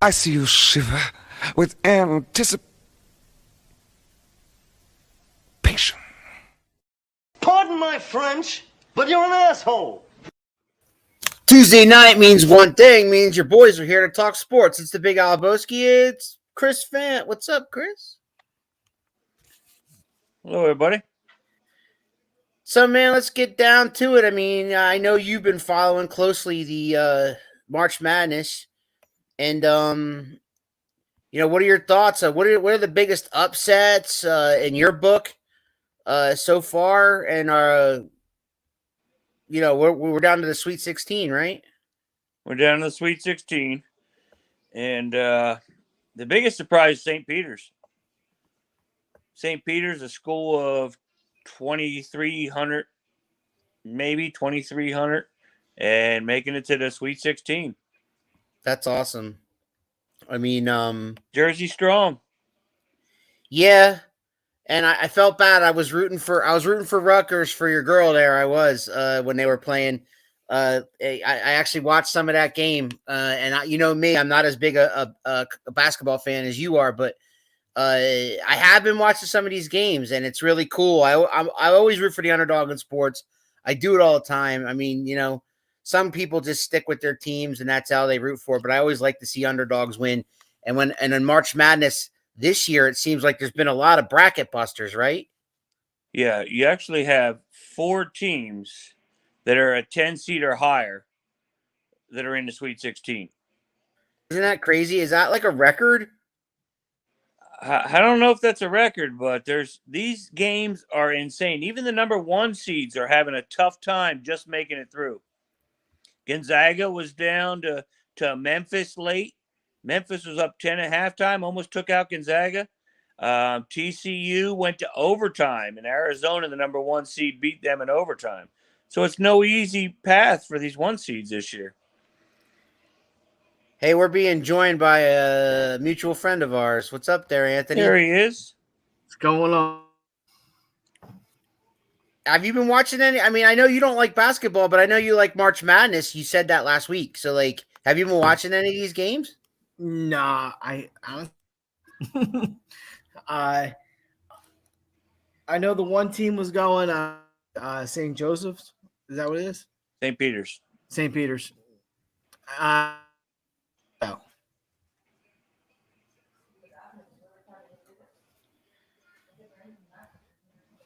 I see you shiver with anticipation. Pardon my French, but you're an asshole. Tuesday night means one thing, means your boys are here to talk sports. It's the Big Alaboski. It's Chris Fant. What's up, Chris? Hello, everybody. So, man, let's get down to it. I mean, I know you've been following closely the March Madness, and what are your thoughts? What are the biggest upsets in your book so far? And we're down to the Sweet 16, right? We're down to the Sweet 16, and the biggest surprise, St. Peter's. St. Peter's, a school of 2,300, maybe 2,300, and making it to the Sweet 16. That's awesome. I mean, Jersey strong. Yeah, and I felt bad. I was rooting for Rutgers for your girl there. I was when they were playing. I actually watched some of that game, and you know me, I'm not as big a basketball fan as you are, but I have been watching some of these games, and it's really cool. I always root for the underdog in sports. I do it all the time. I mean, some people just stick with their teams, and that's how they root for. But I always like to see underdogs win. And in March Madness this year, it seems like there's been a lot of bracket busters, right? Yeah, you actually have 4 teams that are a 10 seed or higher that are in the Sweet 16. Isn't that crazy? Is that like a record? I don't know if that's a record, but these games are insane. Even the number 1 seeds are having a tough time just making it through. Gonzaga was down to Memphis late. Memphis was up 10 at halftime, almost took out Gonzaga. TCU went to overtime, and Arizona, the number 1 seed, beat them in overtime. So it's no easy path for these 1 seeds this year. Hey, we're being joined by a mutual friend of ours. What's up there, Anthony? There he is. What's going on? Have you been watching any? I mean, I know you don't like basketball, but I know you like March Madness. You said that last week. So, have you been watching any of these games? Nah, I know the one team was going St. Joseph's. Is that what it is? St. Peter's. St. Peter's.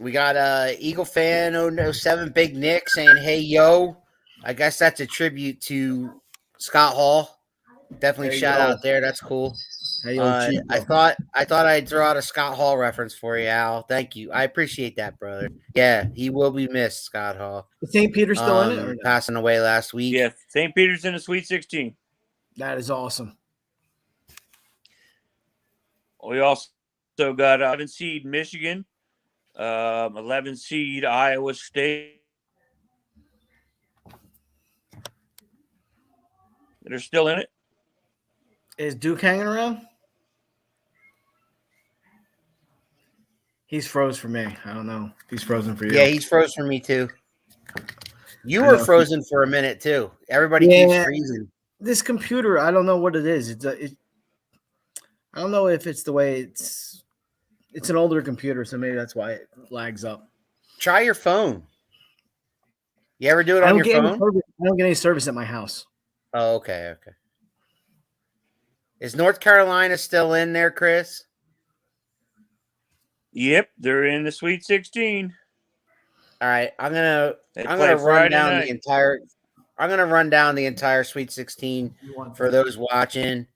We got Eagle fan 007 Big Nick saying, "Hey yo." I guess that's a tribute to Scott Hall. Definitely shout out there. That's cool. Hey yo, I thought I'd throw out a Scott Hall reference for you, Al. Thank you. I appreciate that, brother. Yeah, he will be missed, Scott Hall. Is St. Peter still in it? Or no? Passing away last week. Yeah, St. Peter's in the Sweet 16. That is awesome. We also got 11 seed Michigan, 11 seed Iowa State. They're still in it. Is Duke hanging around? He's froze for me. I don't know. He's frozen for you. Yeah, he's froze for me too. You were frozen for a minute too. Everybody keeps freezing. This computer, I don't know what it is. I don't know if it's the way it's an older computer, so maybe that's why it lags up. Try your phone. You ever do it on your phone? I don't get any service at my house. Oh, okay. Is North Carolina still in there, Chris? Yep, they're in the Sweet 16. All right, I'm gonna run down the entire Sweet 16 for those watching.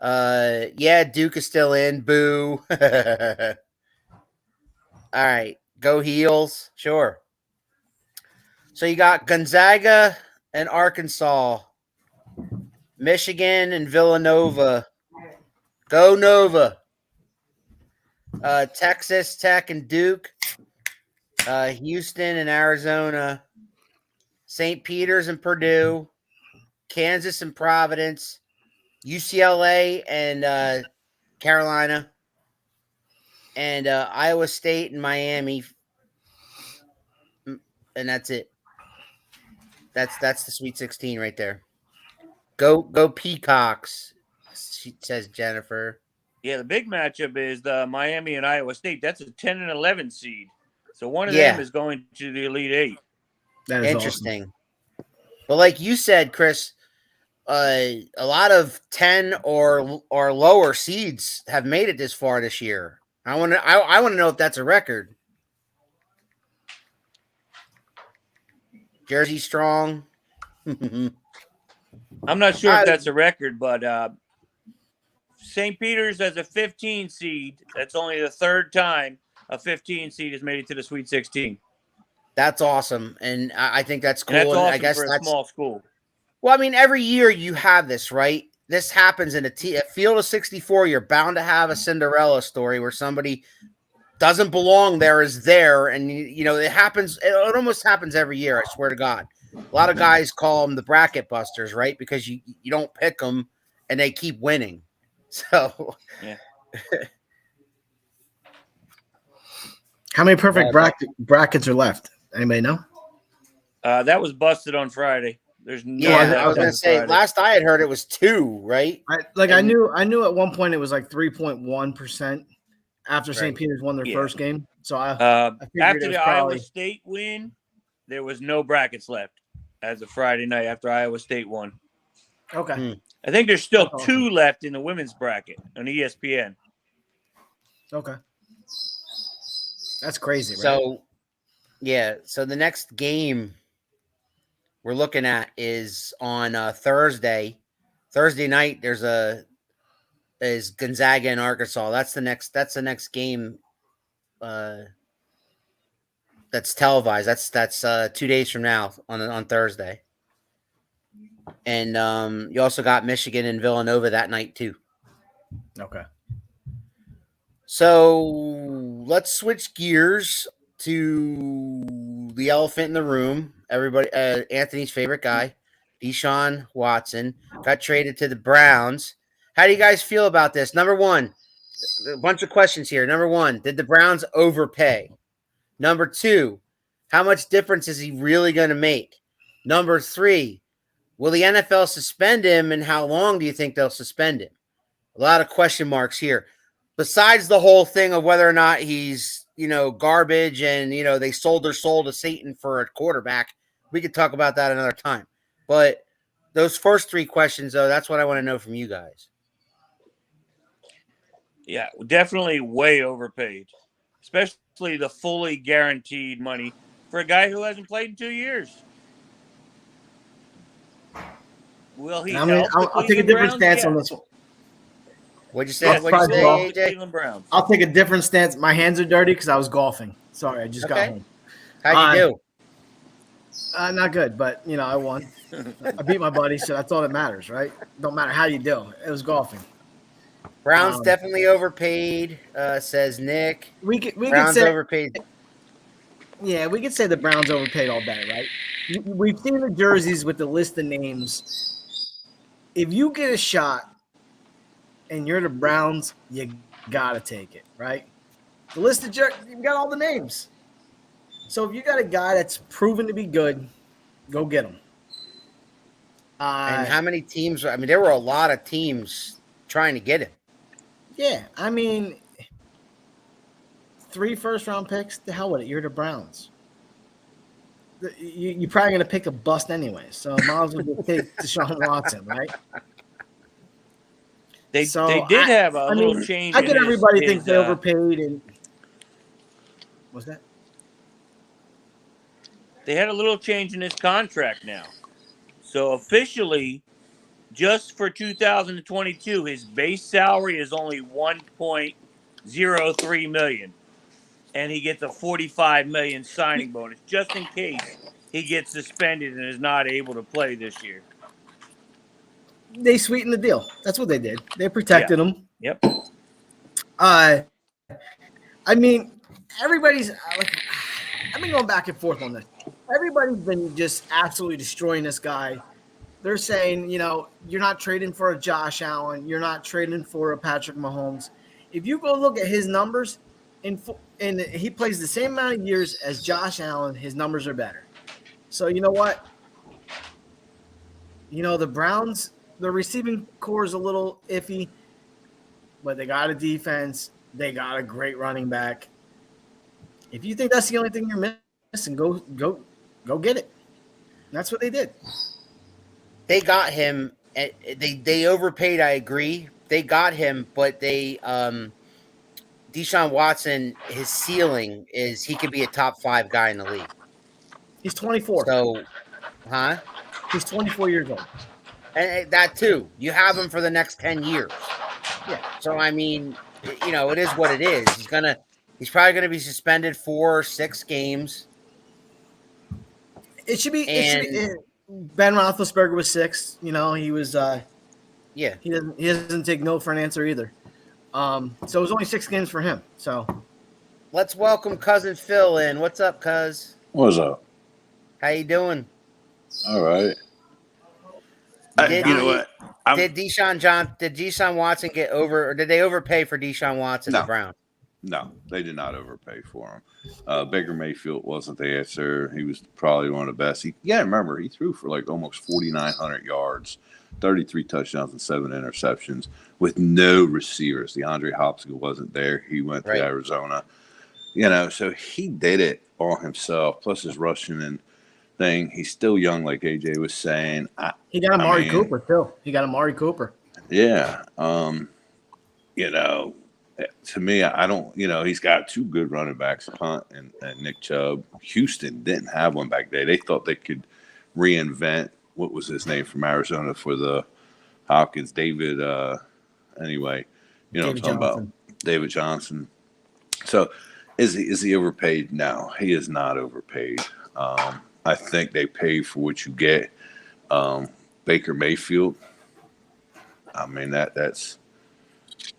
Yeah, Duke is still in. Boo. All right, go Heels. Sure. So you got Gonzaga and Arkansas, Michigan and Villanova. Go Nova. Texas Tech and Duke. Houston and Arizona. St. Peter's and Purdue. Kansas and Providence. UCLA and Carolina. And Iowa State and Miami. And that's it. That's the Sweet 16 right there. Go Peacocks. says Jennifer. Yeah, the big matchup is the Miami and Iowa State. That's a 10 and 11 seed. So one of them is going to the Elite Eight. That is interesting. Awesome. Well, like you said, Chris, a lot of 10 or lower seeds have made it this far this year. I want to know if that's a record. Jersey strong. I'm not sure if that's a record, but St. Peter's as a 15 seed. That's only the third time a 15 seed has made it to the Sweet 16. That's awesome, and I think that's cool. And that's awesome I guess for a small school. Well, I mean, every year you have this, right? This happens in a field of 64. You're bound to have a Cinderella story where somebody doesn't belong there is there, and it happens. It almost happens every year. I swear to God. A lot of guys call them the bracket busters, right? Because you don't pick them, and they keep winning. So, yeah. How many perfect brackets are left? Anybody know? That was busted on Friday. There's no. I was going to say last I had heard it was 2, right? I knew at one point it was like 3.1% after St. Peter's won their first game. So I after the Iowa State win, there was no brackets left as of Friday night after Iowa State won. Okay. I think there's still 2 left in the women's bracket on ESPN. Okay. That's crazy, right? So, yeah. So the next game we're looking at is on Thursday. Thursday night, is Gonzaga and Arkansas. That's the next game. That's televised. That's 2 days from now on Thursday. And you also got Michigan and Villanova that night too. Okay. So let's switch gears to the elephant in the room. Everybody, Anthony's favorite guy, Deshawn Watson, got traded to the Browns. How do you guys feel about this? Number one, a bunch of questions here. Number one, did the Browns overpay? Number two, how much difference is he really going to make? Number three, will the NFL suspend him, and how long do you think they'll suspend him? A lot of question marks here. Besides the whole thing of whether or not he's, garbage and, they sold their soul to Satan for a quarterback, we could talk about that another time. But those first 3 questions, though, that's what I want to know from you guys. Yeah, definitely way overpaid, especially the fully guaranteed money for a guy who hasn't played in 2 years. Will he? I'll take a different stance on this one. What'd you say? AJ? I'll take a different stance. My hands are dirty because I was golfing. Sorry, I just got home. How'd you do? Not good, but I won. I beat my buddy, so that's all that matters, right? Don't matter how you do. It was golfing. Browns definitely overpaid, says Nick. We Browns could say overpaid. Yeah, we could say the Browns overpaid all day, right? We've seen the jerseys with the list of names. If you get a shot and you're the Browns, you gotta take it, right? The list of jerseys, you've got all the names. So if you got a guy that's proven to be good, go get him. And how many teams? I mean, there were a lot of teams trying to get him. Yeah, I mean, 3 first-round picks. The hell with it. You're the Browns. You're probably going to pick a bust anyway, so might as well just take Deshaun Watson, right? They did have a little change. I get everybody thinks they overpaid. And what's that? They had a little change in his contract now. So officially, just for 2022, his base salary is only $1.03 million, and he gets a $45 million signing bonus just in case he gets suspended and is not able to play this year. They sweetened the deal. That's what they did. They protected him. Yep. I mean, everybody's like, I've been going back and forth on this. Everybody's been just absolutely destroying this guy. They're saying, you're not trading for a Josh Allen. You're not trading for a Patrick Mahomes. If you go look at his numbers, and he plays the same amount of years as Josh Allen, his numbers are better. So you know what? The Browns, the receiving core is a little iffy, but they got a defense. They got a great running back. If you think that's the only thing you're missing, go get it. That's what they did. They got him. They overpaid. I agree. They got him, but they Deshaun Watson. His ceiling is he could be a top 5 guy in the league. He's 24. So, huh? He's 24 years old. And that too. You have him for the next 10 years. Yeah. So I mean, it is what it is. He's probably gonna be suspended 4 or 6 games. It should be. Ben Roethlisberger was 6. He was. Yeah. He doesn't take no for an answer either. So it was only 6 games for him. So let's welcome cousin Phil in. What's up, cuz? What's up? How you doing? All right. You know what? Did Deshaun Watson get over, or did they overpay for Deshaun Watson, the Browns? No, they did not overpay for him. Baker Mayfield wasn't the answer. He was probably one of the best. Remember, he threw for like almost 4,900 yards, 33 touchdowns, and 7 interceptions with no receivers. DeAndre Hopkins wasn't there. He went to Arizona. So he did it all himself, plus his rushing and thing. He's still young, like AJ was saying. He got Amari Cooper, too. Yeah. To me, I don't, he's got 2 good running backs, Hunt and Nick Chubb. Houston didn't have one back there. They thought they could reinvent, what was his name from Arizona for the Hopkins, David, David talking about David Johnson. So is he overpaid? No, he is not overpaid. I think they pay for what you get. Baker Mayfield, I mean, that's,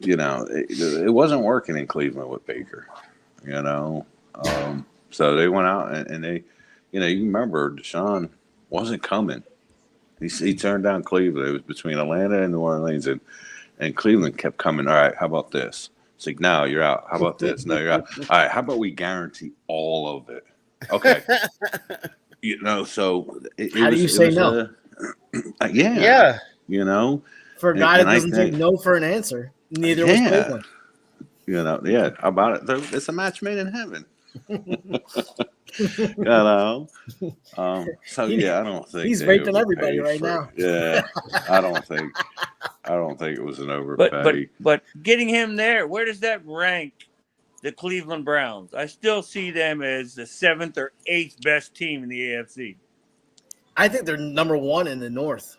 it wasn't working in Cleveland with Baker, so they went out and they, you remember Deshaun wasn't coming. He turned down Cleveland. It was between Atlanta and New Orleans, and Cleveland kept coming. All right, how about this? It's like, no, you're out. How about this? No, you're out. All right, how about we guarantee all of it? Okay. So how do you say no? Yeah. For a guy that doesn't take no for an answer, neither was Cleveland. How about it? It's a match made in heaven. So I don't think he's raping everybody right now. Yeah, I don't think it was an overpay. But getting him there, where does that rank the Cleveland Browns? I still see them as the 7th or 8th best team in the AFC. I think they're number 1 in the North.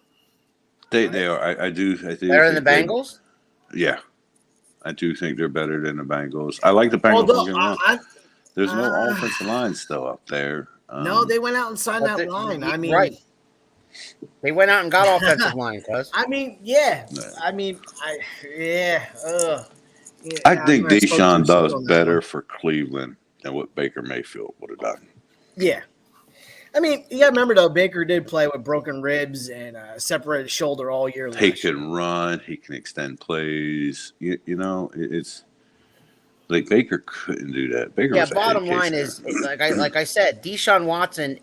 They are. I do. Better than the Bengals? Yeah. I do think they're better than the Bengals. I like the Bengals. There's no offensive line still up there. No, they went out and signed that line. I mean, right. They went out and got offensive line, cuz. I mean, yeah. I think Deshaun does better for Cleveland than what Baker Mayfield would have done. Yeah. I mean, you got to remember, though, Baker did play with broken ribs and separated shoulder all year long. He can run. He can extend plays. It's like Baker couldn't do that. Baker was bottom line is, like I said, Deshaun Watson,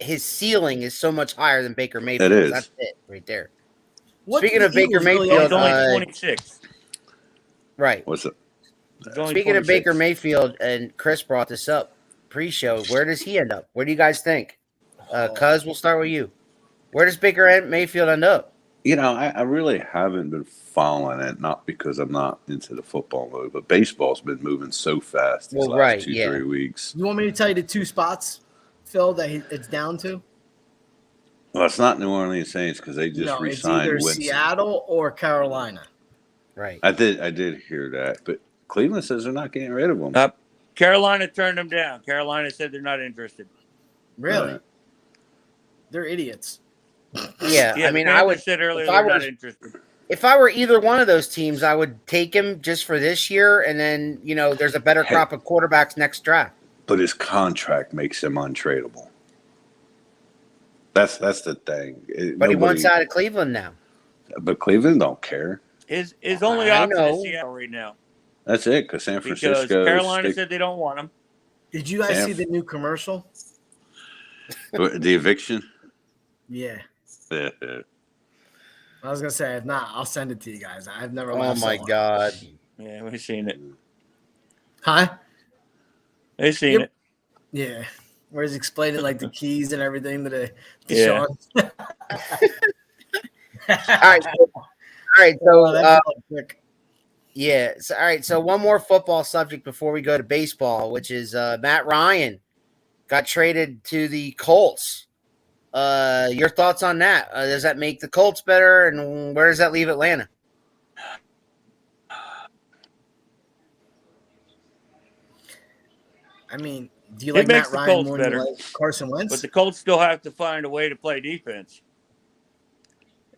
his ceiling is so much higher than Baker Mayfield. It is. That's it right there. Speaking of Baker Mayfield, only 26. Right. What's it? Speaking of Baker Mayfield, and Chris brought this up pre-show, where does he end up? Where do you guys think? Cuz, we'll start with you. Where does Baker Mayfield end up? I really haven't been following it, not because I'm not into the football mode, but baseball's been moving so fast these last 2-3 weeks. You want me to tell you the 2 spots, Phil, that it's down to? Well, it's not New Orleans Saints because they just re-signed it's either Seattle or Carolina. Right. I did hear that, but Cleveland says they're not getting rid of them. Carolina turned them down. Carolina said they're not interested. Really? They're idiots. Yeah, I mean, I would said earlier they're not interested. If I were either one of those teams, I would take him just for this year, and then there's a better crop of quarterbacks next draft. But his contract makes him untradeable. That's the thing. But he wants out of Cleveland now. But Cleveland don't care. His only option is Seattle right now. That's it, because San Francisco. Because Carolina said they don't want him. Did you guys see the new commercial? The eviction? Yeah. I was gonna say, if not, I'll send it to you guys. I've never. Oh laughed so my hard. God. Yeah, we've seen it. Huh? They've seen it. Yeah. Where he's explaining like the keys and everything to the Yeah. Deshawn. All right. All right. Oh, So, that felt quick. yeah. So, all right. So, one more football subject before we go to baseball, which is Matt Ryan got traded to the Colts. Your thoughts on that? Does that make the Colts better, and where does that leave Atlanta? I mean, do you It like makes Matt the Ryan Colts more than you better. like Carson Wentz? But the Colts still have to find a way to play defense.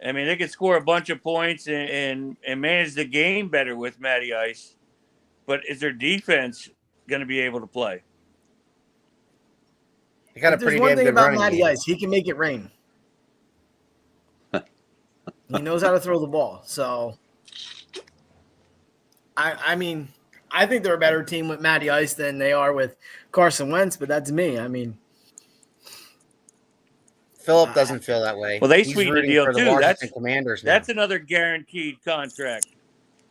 I mean, they could score a bunch of points and manage the game better with Matty Ice. But is their defense going to be able to play? They got a If there's pretty one damn thing good about running Matty game. Ice, he can make it rain. He knows how to throw the ball. So, I mean, I think they're a better team with Matty Ice than they are with Carson Wentz, but that's me. I mean, Philip doesn't feel that way. Well, they He's sweetened the rooting deal, for the too. Washington Commanders now. That's another guaranteed contract.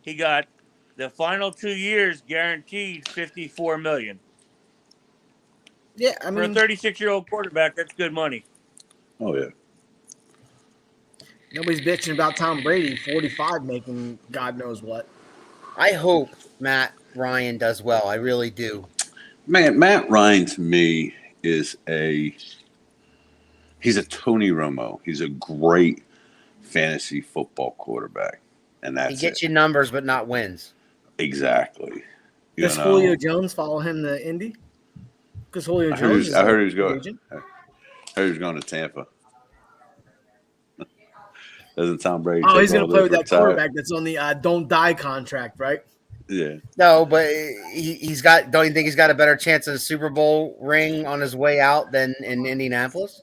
He got the final 2 years guaranteed $54 million. yeah, I For a mean, 36-year-old quarterback, that's good money. Oh yeah. nobody's bitching about Tom Brady, 45, making God knows what. I hope Matt Ryan does well. I really do. Man, Matt Ryan to me is he's a Tony Romo. He's a great fantasy football quarterback. And He that's gets it. you numbers, but not wins. Exactly. You Does know, Julio Jones follow him to Indy? Because Julio I heard Jones he is was a going. free agent. I heard he was going to Tampa. Doesn't Tom Brady? Oh, take he's going all to play those with that retired- quarterback that's on the don't die contract, right? Yeah. No, but he's got. Don't you think he's got a better chance of a Super Bowl ring on his way out than in Indianapolis?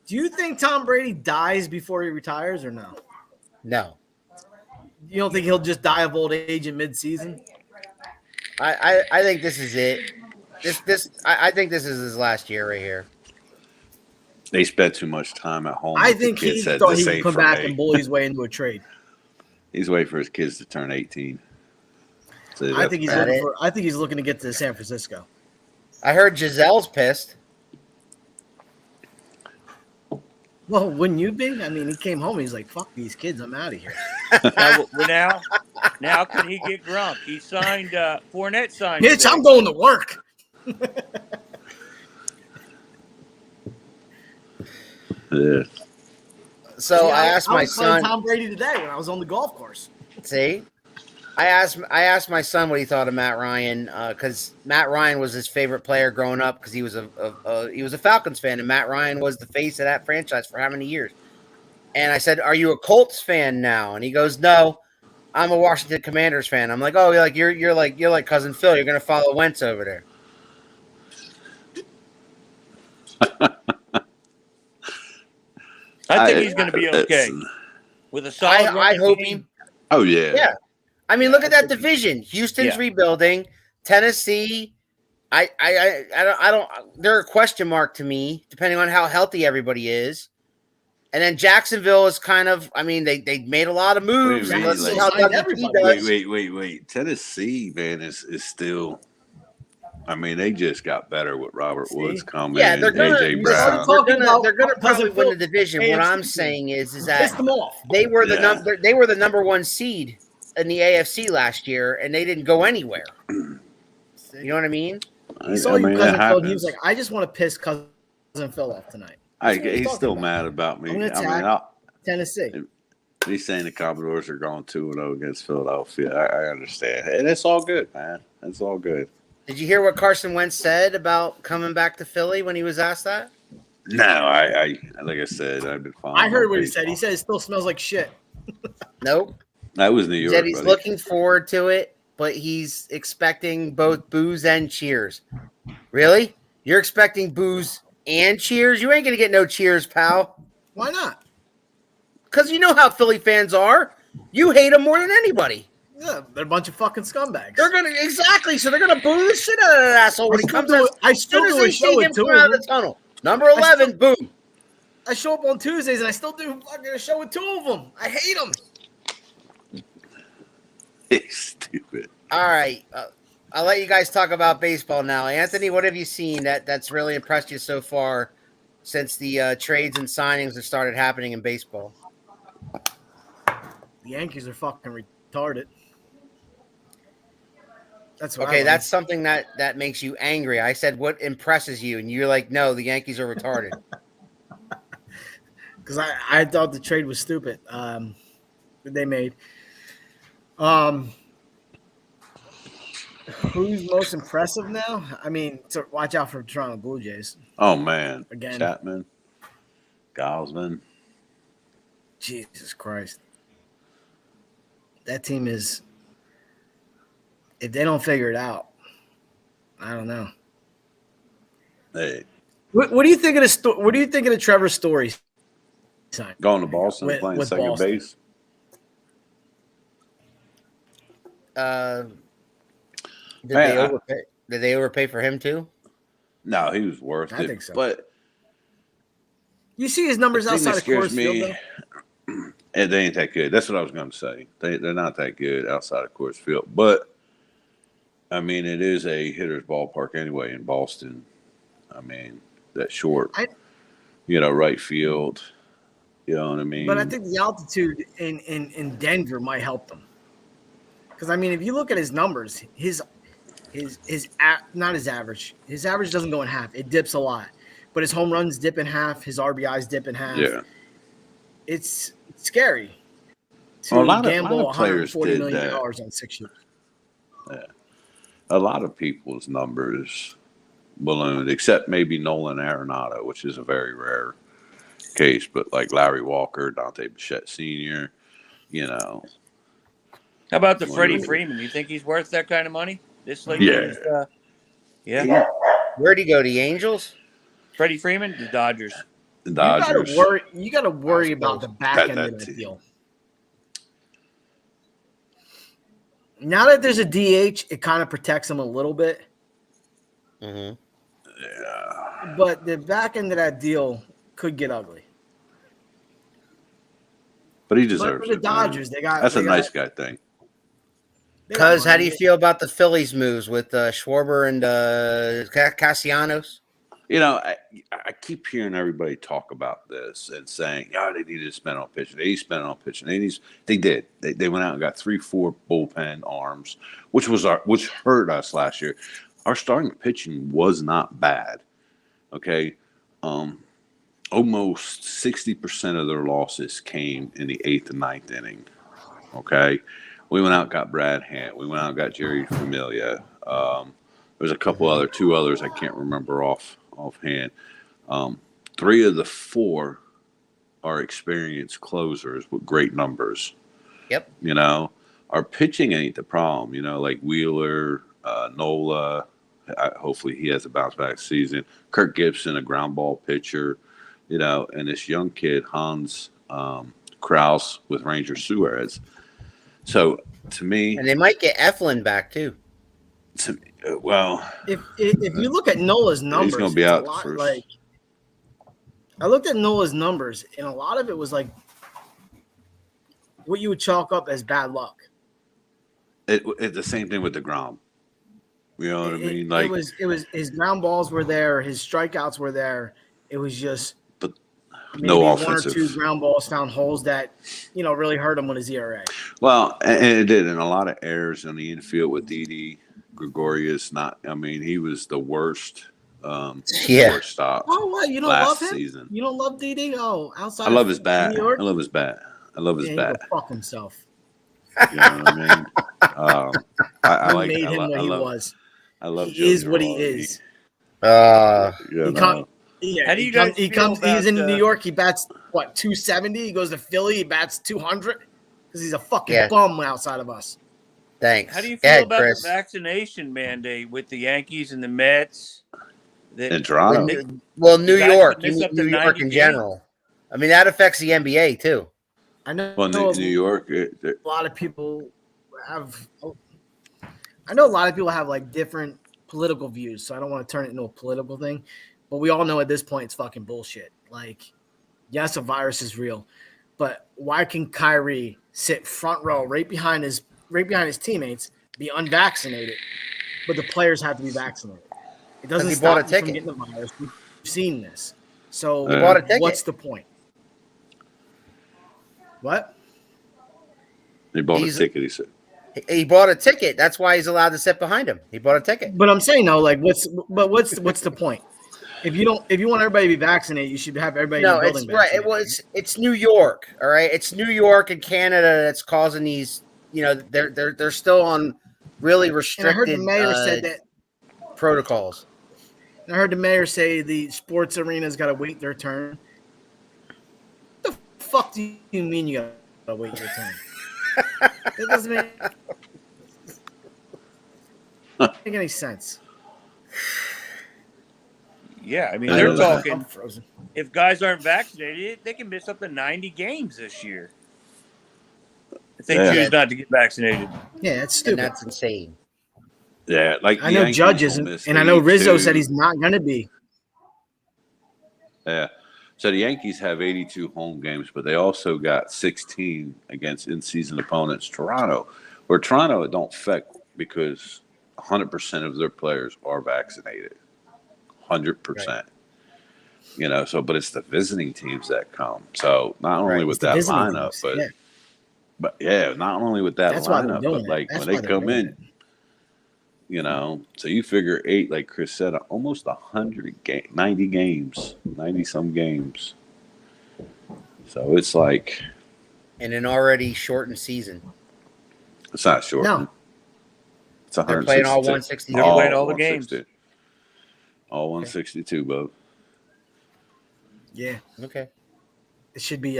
Do you think Tom Brady dies before he retires or no? No. You don't think he'll just die of old age in mid-season? I think this is it. I think this is his last year right here. They spent too much time at home. I with the think he kid said, thought "This he could ain't come for back me." and bully his way into a trade. He's waiting for his kids to turn 18. So I think That he's looking to get to San Francisco. I heard Giselle's pissed. Well, wouldn't you be? I mean, he came home. He's like, "Fuck these kids, I'm out of here." Now can he get Grump? He signed Fournette signed. Bitch, today. I'm going to work. Yeah. So See, I asked my was playing son. Tom Brady today when I was on the golf course. See, I asked my son what he thought of Matt Ryan because Matt Ryan was his favorite player growing up because he was a Falcons fan and Matt Ryan was the face of that franchise for how many years? And I said, "Are you a Colts fan now?" And he goes, "No, I'm a Washington Commanders fan." I'm like, "Oh, you're like cousin Phil. You're gonna follow Wentz over there." I think he's going to be okay with a solid. I hope team. Oh yeah. Yeah. I mean, look at that division. Houston's Yeah. rebuilding. Tennessee, I don't. They're a question mark to me, depending on how healthy everybody is. And then Jacksonville is kind of. I mean, they made a lot of moves. Wait, Let's see like- how Signed WP everybody. does. Wait. Tennessee, man, is still. I mean, they just got better with Robert Woods coming. Yeah, they're gonna. AJ Brown. They're gonna probably win the division. What I'm AFC. saying is Pissed that them off. they were the Yeah. they were the number one seed in the AFC last year, and they didn't go anywhere. You know what I mean? He saw I you, mean, cousin that Phil, and he was happens. like, "I just want to piss cousin Phil off tonight." He's talking still about. mad about me. I'm I gonna mean, attack Tennessee. he's saying the Commodores are going 2-0 against Philadelphia. I understand, and it's all good, man. It's all good. Did you hear what Carson Wentz said about coming back to Philly when he was asked that? No, I like I said, I've been following. I heard what he said. He said it still smells like shit. Nope. that was New He York. said he's buddy. looking forward to it, but he's expecting both boos and cheers. Really? You're expecting boos and cheers? You ain't gonna get no cheers, pal. Why not? Because you know how Philly fans are. You hate them more than anybody. Yeah, they're a bunch of fucking scumbags. They're gonna so they're gonna boo the shit out of that asshole when he comes out. I As still soon as do they a see show him with two come out of of the them. tunnel. Number 11, boom. I show up on Tuesdays and I still do fucking a show with 2 of them. I hate them. It's stupid. All right. I'll let you guys talk about baseball now. Anthony, what have you seen that's really impressed you so far since the trades and signings have started happening in baseball? The Yankees are fucking retarded. That's what Okay, that's something that makes you angry. I said, what impresses you? And you're like, no, the Yankees are retarded. Because I thought the trade was stupid that they made. Who's most impressive now? I mean, so watch out for Toronto Blue Jays. Oh man, Again. Chapman, Gausman. Jesus Christ. That team is, if they don't figure it out, I don't know. Hey, What do you think of what do you think of the Trevor Story sign? going to Boston, playing second Boston. base. Did they overpay for him too? No, he was worth it. I think so. But You see his numbers the thing outside that of Coors scares Field, me, and they ain't that good. That's what I was going to say. They're not that good outside of Coors Field. But I mean, it is a hitter's ballpark anyway in Boston. I mean, that short, right field. You know what I mean? But I think the altitude in Denver might help them. Because I mean, if you look at his numbers, not his average. His average doesn't go in half. It dips a lot. But his home runs dip in half. His RBIs dip in half. Yeah. It's scary to gamble $140 million on 6 years. Yeah. A lot of people's numbers ballooned, except maybe Nolan Arenado, which is a very rare case. But like Larry Walker, Dante Bichette Sr., How about the Freddie Freeman? You think he's worth that kind of money? This late? Yeah. Where'd he go? The Angels? Freddie Freeman, the Dodgers. The Dodgers. You got to worry about the back end of the deal. Now that there's a DH, it kind of protects him a little bit. Mm-hmm. Yeah. But the back end of that deal could get ugly. But he deserves it. For the Dodgers, that's a nice guy thing. Because how do you feel about the Phillies moves with Schwarber and Castellanos? I keep hearing everybody talk about this and saying, they need to spend on pitching. They spent on pitching. They did. They went out and got 3-4 bullpen arms, which hurt us last year. Our starting pitching was not bad. Okay. Almost 60% of their losses came in the 8th and 9th inning. Okay. We went out and got Brad Hant. We went out and got Jerry Familia. There's a couple two others I can't remember offhand. 3 of the 4 are experienced closers with great numbers. Yep. Our pitching ain't the problem. Like Wheeler, Nola. Hopefully he has a bounce back season. Kirk Gibson, a ground ball pitcher. And this young kid Hans Kraus with Ranger Suarez. So to me, and they might get Eflin back too. If you look at Nola's numbers, he's going to be out first. Like, I looked at Nola's numbers, and a lot of it was like what you would chalk up as bad luck. It's the same thing with DeGrom. You know what I mean? Like it was his ground balls were there, his strikeouts were there. It was just no offensive. 1 or 2 ground balls found holes that really hurt him with his ERA. Well, and it did, and a lot of errors on the infield with Didi Gregorius. He was the worst. Worst stop. Oh, what? You don't love him? Season. You don't love Didi? Oh, outside. I love his bat. New York? I love his bat. I love his bat. He can fuck himself. You know what I mean? I like made him what he was. I love. He is what he is. Yeah. How do you guys he's in New York. He bats 270. He goes to Philly. He bats 200 because he's a fucking bum outside of us. Thanks. How do you feel about the vaccination mandate with the Yankees and the Mets? In Toronto. New York. New York in general. I mean, that affects the NBA too. I know. Well, New York. A lot of people have. I know a lot of people have like different political views, so I don't want to turn it into a political thing. But we all know at this point it's fucking bullshit. Like, Yes, a virus is real, but why can Kyrie sit front row right behind his teammates, be unvaccinated, but the players have to be vaccinated? It doesn't he bought a stop you from ticket. getting the virus. We've seen this. So He bought a ticket. what's the point? What? He bought a ticket, he said. He bought a ticket. That's why he's allowed to sit behind him. He bought a ticket. But I'm saying though, like, what's the point? If you want everybody to be vaccinated, you should have everybody in the building vaccinated. Well, it's New York, all right. It's New York and Canada that's causing these. You know, they're still on really restricted. And I heard the mayor said that protocols. And I heard the mayor say the sports arena's got to wait their turn. What the fuck do you mean you got to wait your turn? It doesn't make any sense. Yeah, I mean, they're talking. I'm frozen. If guys aren't vaccinated, they can miss up to 90 games this year if they choose not to get vaccinated. Yeah, that's stupid. And that's insane. Yeah, like I know Judge isn't, and I know Rizzo said he's not going to be. Yeah. So the Yankees have 82 home games, but they also got 16 against in-season opponents, Toronto, where Toronto it don't affect because 100% of their players are vaccinated. 100%. Right. You know, so but it's the visiting teams that come. So not only with that lineup, but not only with that lineup, but like when they come in, you know, so you figure 8, like Chris said, almost 90 games, 90-some games. So it's like in an already shortened season. It's not shortened. No. It's 162. They're playing all 162. They're playing all the games. All 162, Bo. Yeah. Okay. It should be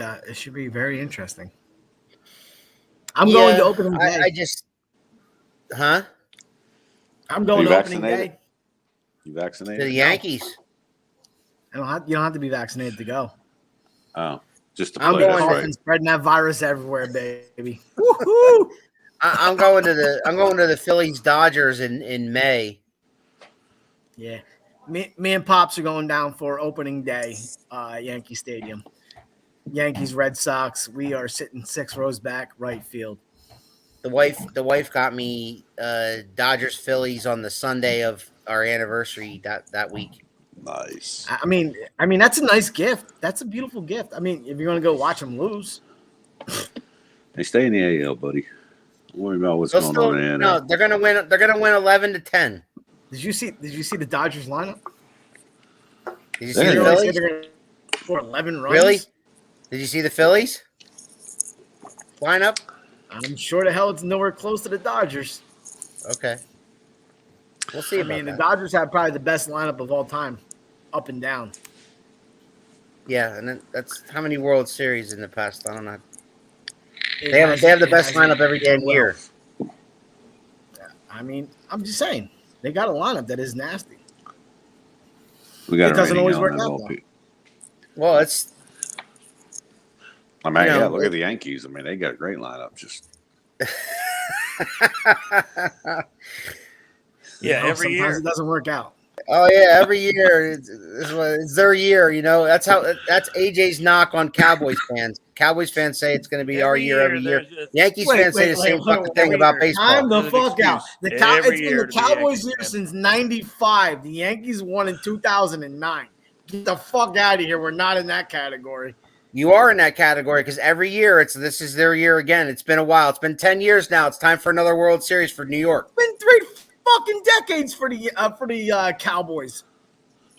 very interesting. I'm going to opening day. I'm going to opening day. You vaccinated? To the Yankees. You don't have to be vaccinated to go. Oh, just to play. I'm going right. Spreading that virus everywhere, baby. Woo-hoo! I'm going to the Phillies Dodgers in May. Yeah. Me and Pops are going down for opening day, Yankee Stadium. Yankees, Red Sox. We are sitting 6 rows back, right field. The wife got me Dodgers Phillies on the Sunday of our anniversary that week. Nice. I mean that's a nice gift. That's a beautiful gift. I mean, if you're gonna go watch them lose, they stay in the AL, buddy. Don't worry about what's going on in No, they're gonna win. They're gonna win 11-10. Did you see the Dodgers lineup? Did you see the Phillies? They're gonna score 11 runs. Really? Did you see the Phillies lineup? I'm sure the hell it's nowhere close to the Dodgers. Okay. We'll see. The Dodgers have probably the best lineup of all time, up and down. Yeah, and that's how many World Series in the past? I don't know. They have the best lineup every damn year. I mean, I'm just saying they got a lineup that is nasty. It doesn't always work out. Well, it's. I mean, look at the Yankees. I mean, they got a great lineup. Just. Every year it doesn't work out. Oh yeah, every year it's their year. You know, that's AJ's knock on Cowboys fans. Cowboys fans say it's going to be our year every year. Yankees fans say the same fucking thing about baseball. I'm the fuck out. It's been the Cowboys year since '95. The Yankees won in 2009. Get the fuck out of here. We're not in that category. You are in that category because every year this is their year again. It's been a while. It's been 10 years now. It's time for another World Series for New York. It's been 3 fucking decades for the Cowboys.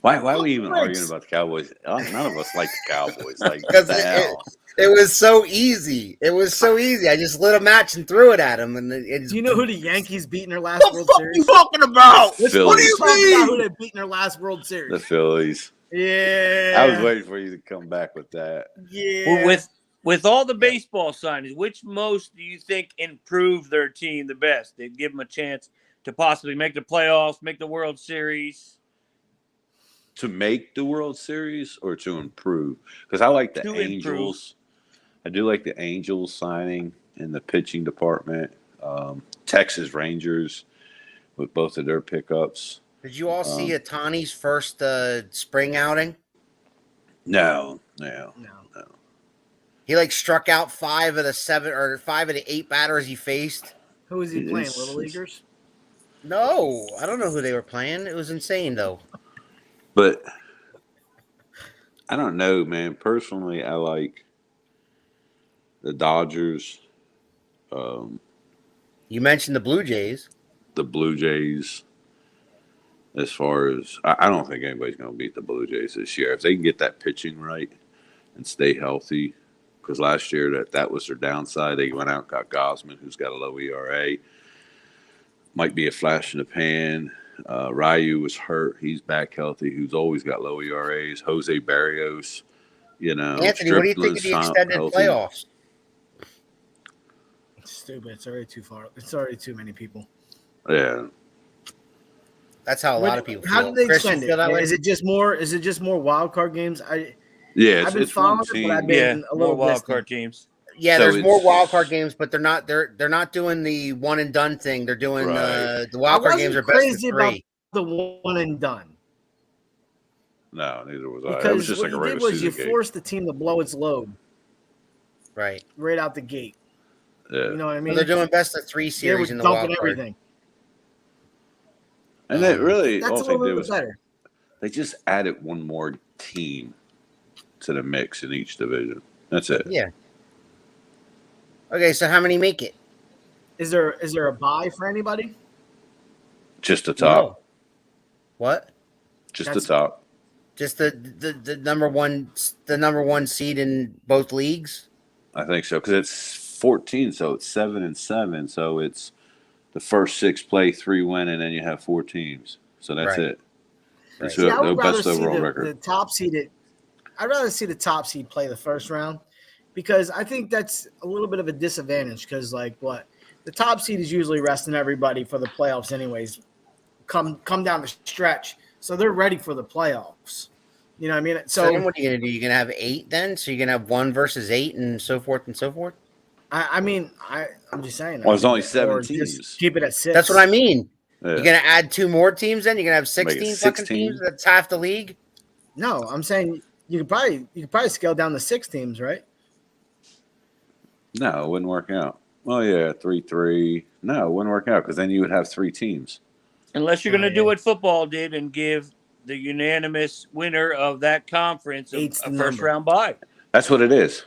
Why are we even arguing about the Cowboys? None of us like the Cowboys. Like, because what the hell? It was so easy. It was so easy. I just lit a match and threw it at him. And do you know who the Yankees beat in their last World Series? What are you talking about? What do you mean? Who they beat in their last World Series? The Phillies. Yeah. I was waiting for you to come back with that. Yeah. Well, with all the baseball signings, which most do you think improved their team the best? They'd give them a chance to possibly make the playoffs, make the World Series. To make the World Series or to improve? Because I like the Angels. Improve. I do like the Angels signing in the pitching department. Texas Rangers with both of their pickups. Did you all see Otani's first spring outing? No. He like struck out 5 of the 7 or 5 of the 8 batters he faced. Who is he playing? It's- Little Leaguers? No, I don't know who they were playing. It was insane though. But I don't know, man. Personally, I like the Dodgers, You mentioned the Blue Jays. the Blue Jays. As far as I don't think anybody's going to beat the Blue Jays this year if they can get that pitching right and stay healthy. Because last year that was their downside. They went out and got Gosman, who's got a low ERA. Might be a flash in the pan. Ryu was hurt. He's back healthy. Who's always got low ERAs. Jose Barrios, Anthony, what do you think of the extended playoffs? It's stupid. It's already too far. It's already too many people. Yeah. That's how a lot of people feel. How did they Chris, you extend feel that it? way? Is it just more wild card games? Yeah, I've been it's one following it, team. but I've been Yeah, a more little wild distant. card teams. Yeah, So there's more it's- wild card games, but they're not doing the one and done thing. They're doing Right. the wild card games are best of crazy about 3. the one and done. No, neither was I. It Because was just what like a you did regular was you season game. forced the team to blow its load Right. right out the gate. Yeah. You know what I mean? Well, they're doing best of 3 They were series in the wild dumping card. everything. And that really, That's all a they little did bit was better. they just added one more team to the mix in each division. That's it. Yeah. Okay, so how many make it? Is there a buy for anybody? Just the top. No. What? Just That's- the top. Just the number one seed in both leagues? I think so because it's 14, so it's 7 and 7. So it's the first 6 play, 3 win, and then you have 4 teams. So that's Right. it. It's Right. See, I the would rather best see overall the record. top seed. I'd rather see the top seed play the first round because I think that's a little bit of a disadvantage because the top seed is usually resting everybody for the playoffs anyways. Come down the stretch, so they're ready for the playoffs. You know what I mean? So So then what are you going to do? You're going to have 8 then? So you're going to have 1 versus 8 and so forth and so forth? I'm just saying. Well, it's only Or 7 just teams. Keep it at 6. That's what I mean. Yeah. You're going to add 2 more teams then? You're going to have Make it 16 fucking 16? teams? That's half the league? No, I'm saying you could probably scale down to 6 teams, right? No, it wouldn't work out. Oh, yeah, 3-3. No, it wouldn't work out because then you would have 3 teams. Unless you're going to Oh, do yeah. what football did and give the unanimous winner of that conference a Eight's the first number. round bye. That's what it is.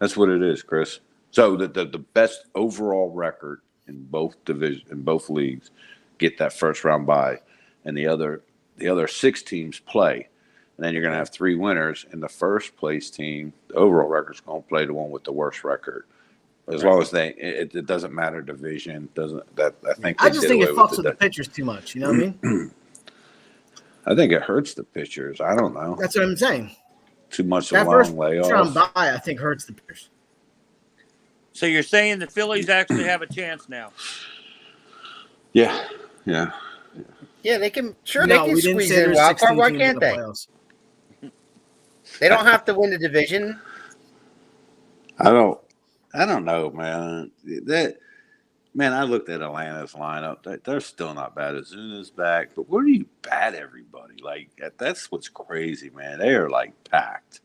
That's what it is, Chris. So the best overall record in both leagues get that first round bye, and the other 6 teams play, and then you're going to have 3 winners, and the first place team, the overall record, is going to play the one with the worst record. As long as it doesn't matter division, I just think it fucks with the pitchers too much. You know what I mean? I think it hurts the pitchers. I don't know. That's what I'm saying. Too much of That a first long layoff. round bye, I think, hurts the pitchers. So you're saying the Phillies actually have a chance now? Yeah. Yeah, they can No, they can we didn't squeeze say in there's wild 16 card. Why teams in can't the they? playoffs. They don't have to win the division. I don't know, man. I looked at Atlanta's lineup. They're still not bad. Azuna's back, but where do you bat everybody? Like that's what's crazy, man. They are like packed.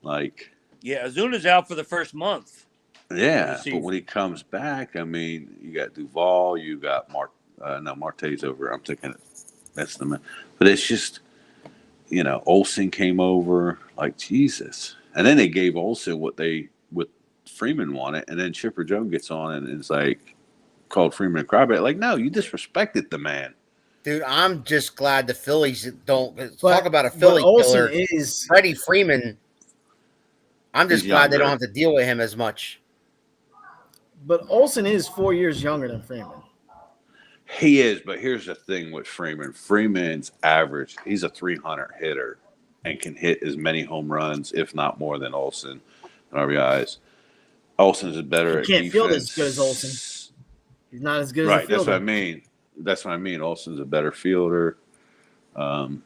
Like Yeah, Azuna's out for the first month. yeah, See. but when he comes back, I mean, you got Duvall, you got Marte's over. I'm thinking that's the man, but it's just Olsen came over like Jesus, and then they gave Olsen what Freeman wanted, and then Chipper Jones gets on and it's like called Freeman a crybaby. Like, no, you disrespected the man. Dude, I'm just glad the Phillies don't talk about a Philly but Olsen killer. is Freddie Freeman. I'm just He's glad they don't younger. have to deal with him as much. But Olsen is 4 years younger than Freeman. He is, but here's the thing with Freeman. Freeman's average, he's a 300 hitter and can hit as many home runs, if not more, than Olsen and RBIs. Olsen's better at He can't defense. field as good as Olsen. He's not as good as a Right, fielder. that's what I mean. Olsen's a better fielder. Freeman's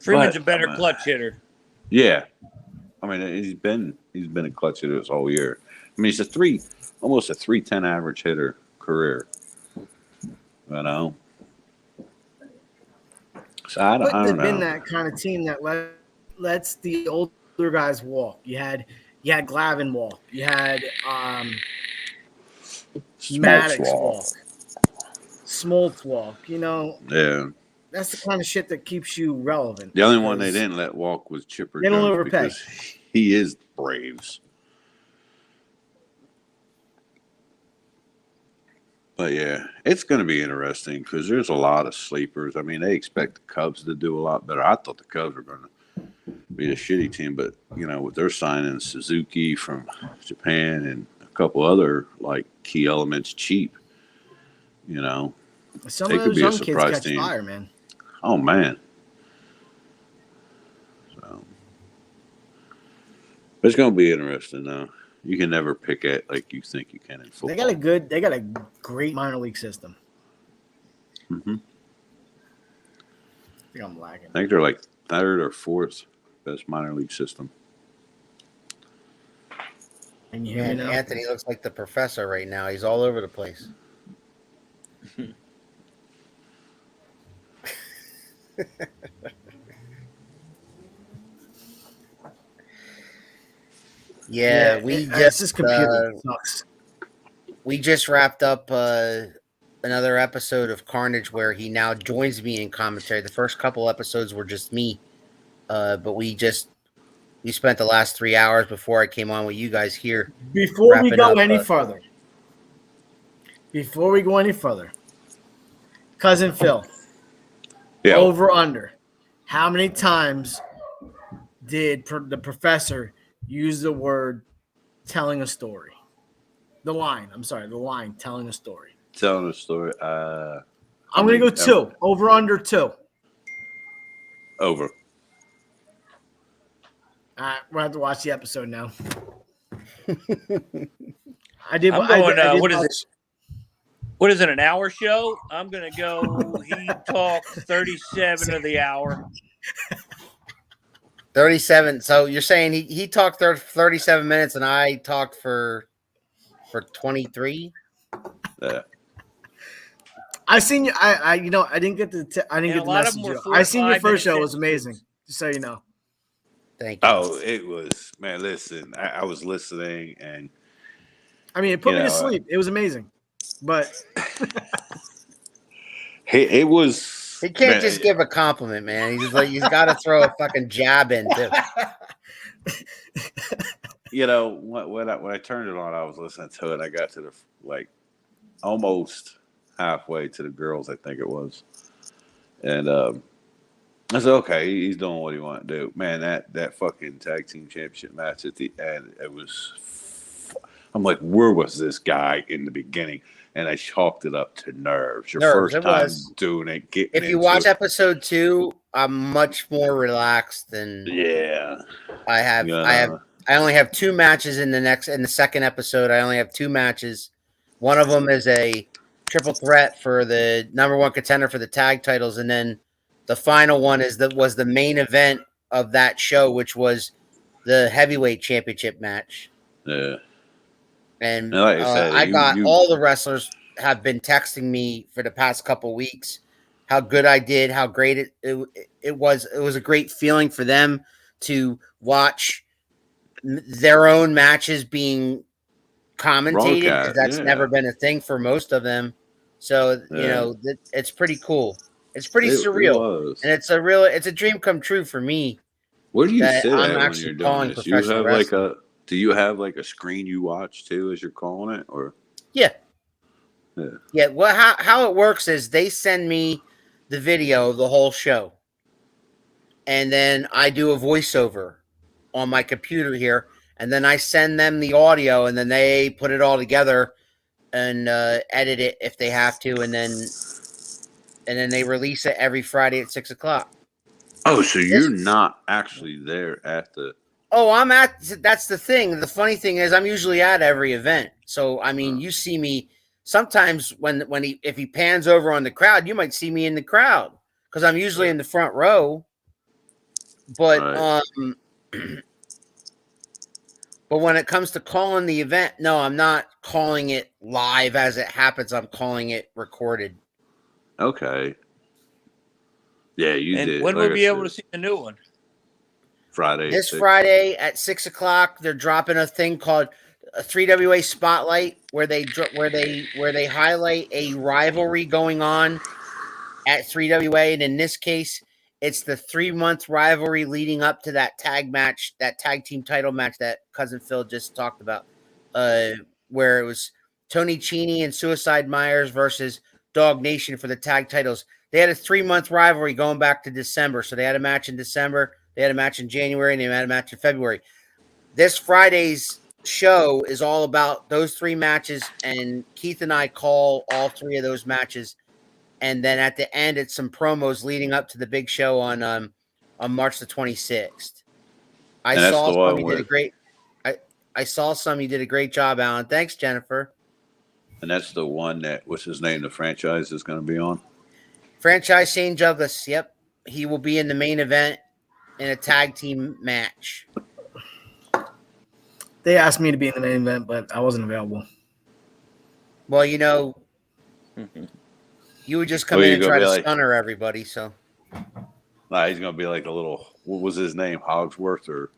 But, a better clutch hitter. Yeah. I mean, he's been a clutch hitter this whole year. I mean, he's almost a 310 average hitter career. You know? So I But don't they've know. been that kind of team that lets the older guys walk. You had You had Glavin walk. You had Smoltz Maddox walk. Smoltz walk. You know, Yeah. that's the kind of shit that keeps you relevant. The only one they didn't let walk was Chipper They don't Jones overpay. because he is Braves. But yeah, it's going to be interesting because there's a lot of sleepers. I mean, they expect the Cubs to do a lot better. I thought the Cubs were going to be a shitty team, but you know, with their signing Suzuki from Japan and a couple other like key elements cheap, you know, Some they of could those be a young kids surprise catch team. fire, man. Oh man. So it's going to be interesting though. You can never pick it like you think you can in football. They got a great minor league system. Mm-hmm. I think I'm lagging. I think they're like third or fourth best minor league system. And you hear me Man, now? Anthony looks like the professor right now. He's all over the place. Yeah, this computer sucks. we just wrapped up another episode of Carnage where he now joins me in commentary. The first couple episodes were just me, but we spent the last 3 hours before I came on with you guys here. Before we go wrapping any up, further, Cousin Phil, Yeah. over under. How many times did the professor use the word telling a story? The line telling a story. Telling a story. I'm going to go 2. Over under 2. Over. All right, we'll have to watch the episode now. I'm going. What is it? An hour show? I'm going to go. He talked 37 of the hour. 37. So you're saying he talked 37 minutes and I talked for 23? Yeah. I seen you. I didn't get the. I didn't get the message. I seen your first show. It was amazing. Just so you know. Thank you. Oh, it was, man. Listen, I was listening, and I mean, it put me to sleep. It was amazing, but it was. He can't just give a compliment, man. He's got to throw a fucking jab in too. You know, when I turned it on, I was listening to it. I got to the almost halfway to the girls, I think it was, and I said, okay, he's doing what he wants to do. Man, that fucking tag team championship match at the end, it was. I'm like, where was this guy in the beginning? And I chalked it up to nerves. First time doing it. If you watch episode 2, I'm much more relaxed than. Yeah. I only have 2 matches in the second episode. I only have 2 matches. One of them is a triple threat for the number 1 contender for the tag titles, and then the final one was the main event of that show, which was the heavyweight championship match. Yeah. And like I said, all the wrestlers have been texting me for the past couple weeks how good I did, how great it was. It was a great feeling for them to watch their own matches being commentated. That's never been a thing for most of them. So, it's pretty cool. It's pretty surreal. And it's a dream come true for me. Where do you sit I'm at actually when you're doing this? Do you have like a screen you watch too as you're calling it, or? Yeah. Well, how it works is they send me the video of the whole show, and then I do a voiceover on my computer here, and then I send them the audio, and then they put it all together and edit it if they have to, and then they release it every Friday at 6:00. Oh, so you're not actually there at the. Oh, that's the thing. The funny thing is I'm usually at every event. So, I mean, you see me sometimes if he pans over on the crowd, you might see me in the crowd because I'm usually in the front row. But, but when it comes to calling the event, no, I'm not calling it live as it happens. I'm calling it recorded. Okay. Yeah, you did. When will we be able to see the new one? Friday. This Friday at 6 o'clock, they're dropping a thing called a 3WA Spotlight, where they highlight a rivalry going on at 3WA, and in this case, it's the 3-month rivalry leading up to that tag match, that tag team title match that Cousin Phil just talked about, where it was Tony Cini and Suicide Myers versus Dog Nation for the tag titles. They had a 3-month rivalry going back to December, so they had a match in December. They had a match in January, and they had a match in February. This Friday's show is all about those 3 matches, and Keith and I call all 3 of those matches. And then at the end, it's some promos leading up to the big show on March the 26th. I saw some. You did a great job, Alan. Thanks, Jennifer. And that's the one that, what's his name, the franchise is going to be on? Franchise Shane Douglas. Yep. He will be in the main event in a tag team match. They asked me to be in the main event, but I wasn't available. Well, you would just come in and try to stunner everybody. So, nah, he's going to be like a little, what was his name? Hogsworth or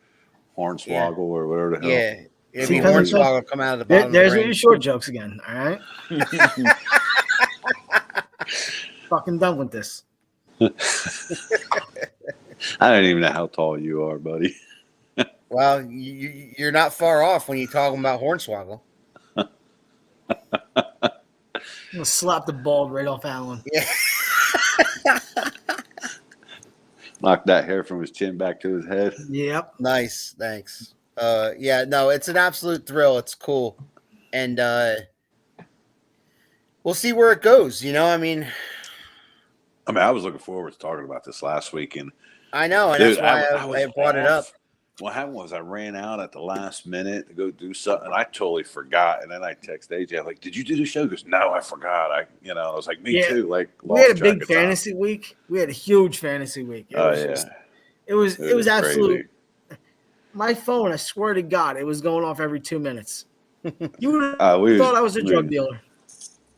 Hornswoggle or whatever the hell. Yeah. It'd be Hornswoggle come out of the bottom. There's your short jokes again. All right. Fucking done with this. I don't even know how tall you are, buddy. Well, you're not far off when you're talking about Hornswoggle. I'm gonna slap the bald right off Alan. Yeah. Knock that hair from his chin back to his head. Yep. Nice. Thanks. It's an absolute thrill. It's cool. And we'll see where it goes. I was looking forward to talking about this last week, and I know, and dude, that's why I brought it up. What happened was I ran out at the last minute to go do something, and I totally forgot. And then I text AJ, I'm like, "Did you do the show?" He goes, "No, I forgot." I was like, "Me too." Like, we had a big fantasy week. We had a huge fantasy week. It was absolute. My phone, I swear to God, it was going off every 2 minutes. You would have thought I was a drug dealer.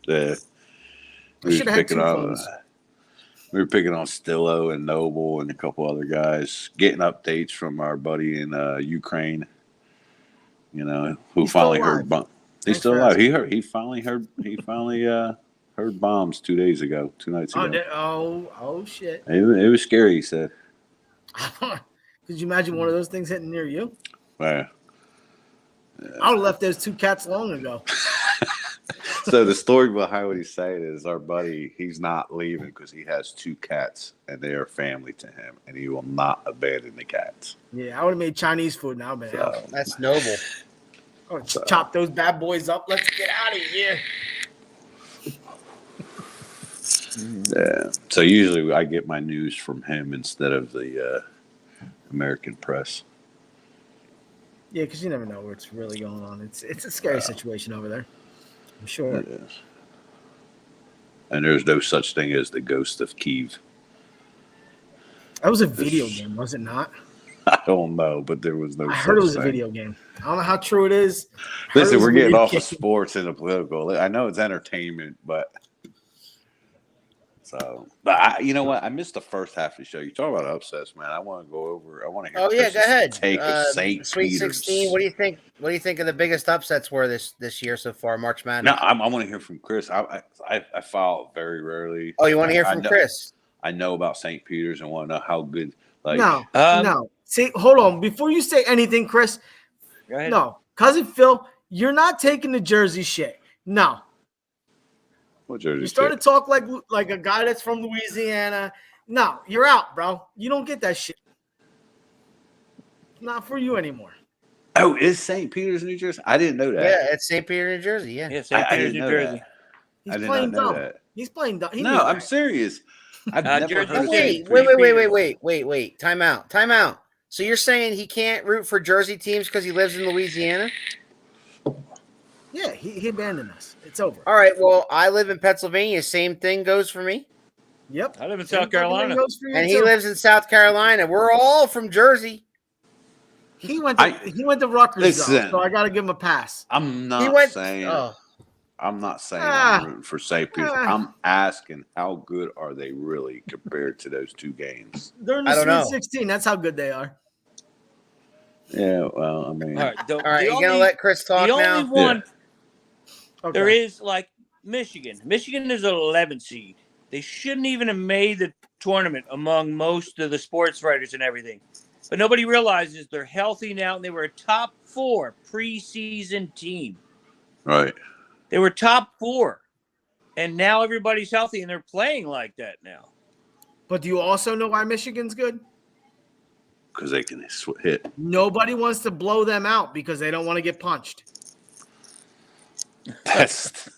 Yeah, we should have had 2 phones. We were picking on Stillo and Noble and a couple other guys, getting updates from our buddy in Ukraine. Who he's finally heard bombs. He's still alive. He finally heard bombs 2 days ago, 2 nights ago. Oh shit! It was scary. He said. Could you imagine one of those things hitting near you? Yeah. I would have left those 2 cats long ago. So the story behind what he's saying is our buddy, he's not leaving because he has 2 cats and they are family to him, and he will not abandon the cats. Yeah, I would have made Chinese food now, man. That's noble. Chop those bad boys up. Let's get out of here. Yeah. So usually I get my news from him instead of the American press. Yeah, because you never know what's really going on. It's a scary situation over there. I'm sure. It is. And there's no such thing as the ghost of Kyiv. That was a video game, was it not? I don't know, but there was no. I heard it was a video game. I don't know how true it is. Listen, we're getting off of sports and the political. I know it's entertainment, but you know what? I missed the first half of the show. You talk about upsets, man. I want to go over. I want to hear. Oh yeah, go ahead. Take of St. Sweet Peter's. 16. What do you think? What do you think of the biggest upsets were this year so far? March Madness. No, I want to hear from Chris. I follow very rarely. Oh, you want to hear from Chris? I know about St. Peter's and want to know how good. Like no. See, hold on. Before you say anything, Chris. Go ahead. No, Cousin Phil, you're not taking the Jersey shit. No. What Jersey? You started to talk like a guy that's from Louisiana. No, you're out, bro. You don't get that shit. Not for you anymore. Oh, is St. Peter's, New Jersey? I didn't know that. Yeah, it's St. Peter, New Jersey. Yeah, St. Peter's, New Jersey. He's playing dumb. He's playing dumb. No, I'm serious. I've never heard of Wait. Time out. So you're saying he can't root for Jersey teams because he lives in Louisiana? Yeah, he abandoned us. It's over. All right. Well, I live in Pennsylvania. Same thing goes for me. Yep. I live in South Carolina. And he lives in South Carolina. We're all from Jersey. He went to Rutgers, so I got to give him a pass. I'm not saying I'm rooting for St. Peter's. I'm asking how good are they really compared to those 2 games? They're in the Sweet 16. That's how good they are. Yeah, well, I mean, All right, All right, you gonna let Chris talk the now? only one Okay. there is like Michigan. Michigan is an 11 seed. They shouldn't even have made the tournament among most of the sports writers and everything. But nobody realizes they're healthy now, and they were a top 4 preseason team. right. They were top 4, and now everybody's healthy, and they're playing like that now. But do you also know why Michigan's good? Because they can hit. Nobody wants to blow them out because they don't want to get punched. That's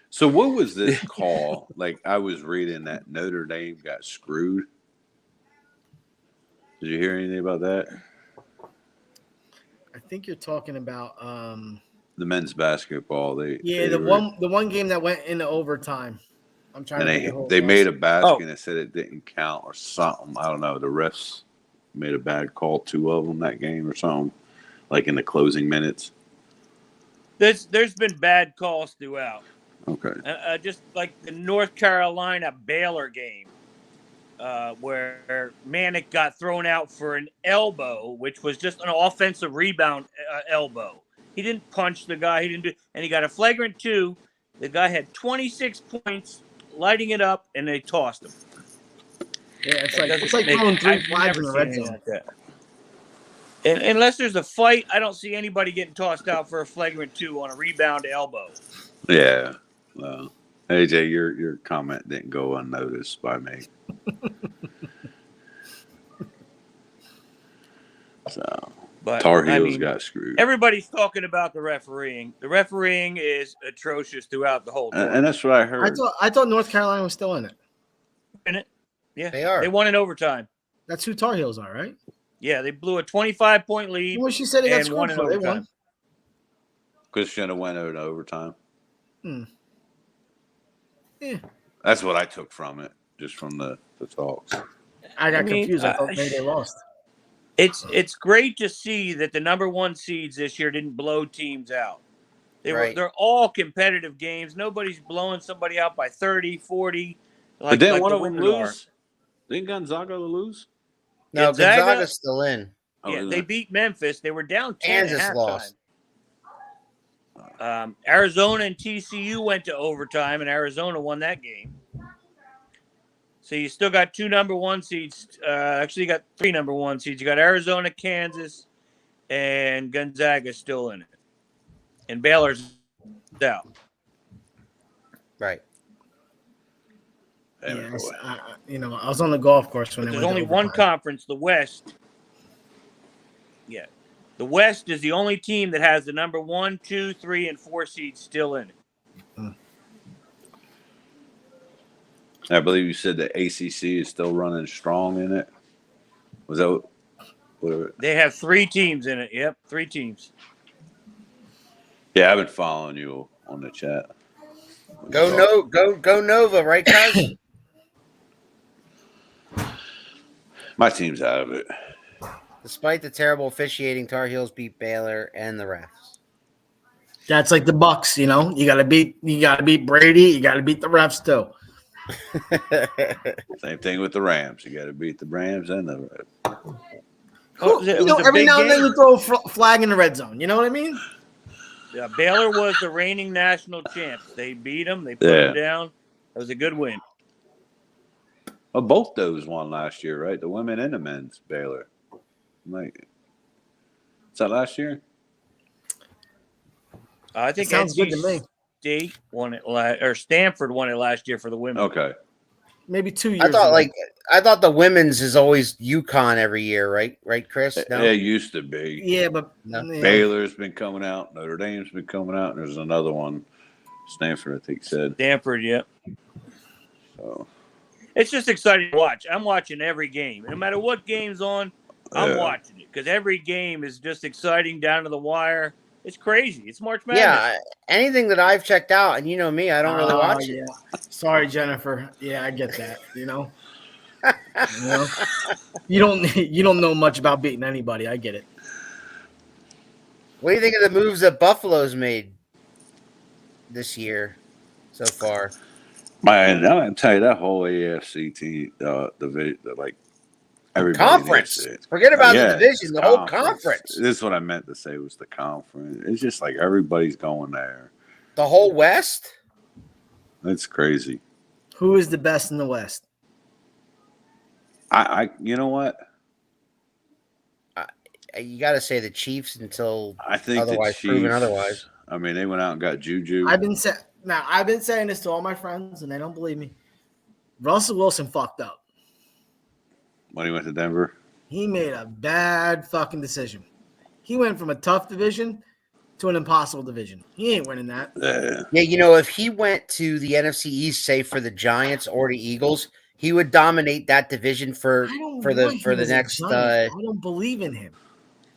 so. What was this call? Like I was reading that Notre Dame got screwed. Did you hear anything about that? I think you're talking about The men's basketball. the were, one game that went into overtime. I'm trying and to think of who they it was. made a basket and it said it didn't count or something. I don't know. The refs made a bad call, 2 of them that game or something, like in the closing minutes. There's been bad calls throughout. Okay. Just like the North Carolina Baylor game, where Manick got thrown out for an elbow, which was just an offensive rebound elbow. He didn't punch the guy. And he got a flagrant 2. The guy had 26 points, lighting it up, and they tossed him. Yeah, it's like throwing 3 flags in the red zone. Like that. And unless there's a fight, I don't see anybody getting tossed out for a flagrant 2 on a rebound elbow. Yeah. Well, AJ, your comment didn't go unnoticed by me. So, But Tar Heels got screwed. Everybody's talking about the refereeing. The refereeing is atrocious throughout the whole tournament. And that's what I heard. I thought North Carolina was still in it. In it. Yeah, They are. They won in overtime. That's who Tar Heels are, right? Yeah, they blew a 25-point lead. Well, she said they got and won screwed in for. They overtime. won. Because should have went out overtime. Yeah. That's what I took from it, just from the talks. I got confused. I thought maybe they lost. It's great to see that the number 1 seeds this year didn't blow teams out. They're all competitive games. Nobody's blowing somebody out by 30, 40. But didn't one the of them women lose? Didn't Gonzaga lose? No, Gonzaga's still in. Yeah, they beat Memphis. They were down 10 Kansas at halftime. lost. Arizona and TCU went to overtime, and Arizona won that game. So you still got 2 number 1 seeds. Actually, you got 3 number 1 seeds. You got Arizona, Kansas, and Gonzaga still in it. And Baylor's out. Right. Yes, I was on the golf course when there's only one conference, the West. Yeah. The West is the only team that has the number 1, 2, 3, and 4 seeds still in it. I believe you said the ACC is still running strong in it. Was that what? They have 3 teams in it. Yep, 3 teams. Yeah, I've been following you on the chat. Go Nova, right, guys? My team's out of it. Despite the terrible officiating, Tar Heels beat Baylor and the refs. That's like the Bucks, you gotta beat Brady, you gotta beat the refs too. Same thing with the Rams. You got to beat the Rams and the refs. Every now and then you throw a flag in the red zone. You know what I mean? Yeah, Baylor was the reigning national champs. They beat them. They put them down. It was a good win. Well, both those won last year, right? The women and the men's Baylor. Like, is that last year? I think sounds good to me. State won it or Stanford won it last year for the women. Okay. Maybe 2 years. I thought the women's is always UConn every year, right? Right, Chris? No? It used to be. Yeah, but Baylor's been coming out. Notre Dame's been coming out. And there's another one. Stanford, I think, said. Stanford, yeah. So. It's just exciting to watch. I'm watching every game. No matter what game's on, I'm watching it because every game is just exciting down to the wire. It's crazy. It's March Madness. Yeah, anything that I've checked out, and you know me, I don't really watch it. Sorry, Jennifer. Yeah, I get that. You don't know much about beating anybody. I get it. What do you think of the moves that Buffalo's made this year so far? Man, I tell you, that whole AFC team, the Everybody Conference. needs it. Forget about Yeah, the division. it's The whole conference. This is what I meant to say was the conference. It's just like everybody's going there. The whole West. It's crazy. Who is the best in the West? You know what? You got to say the Chiefs until I think otherwise the Chiefs, proven otherwise. I mean, they went out and got Juju. I've been saying this to all my friends, and they don't believe me. Russell Wilson fucked up. When he went to Denver. He made a bad fucking decision. He went from a tough division to an impossible division. He ain't winning that. Yeah, you know, if he went to the NFC East, say for the Giants or the Eagles, he would dominate that division for the next. I don't believe in him.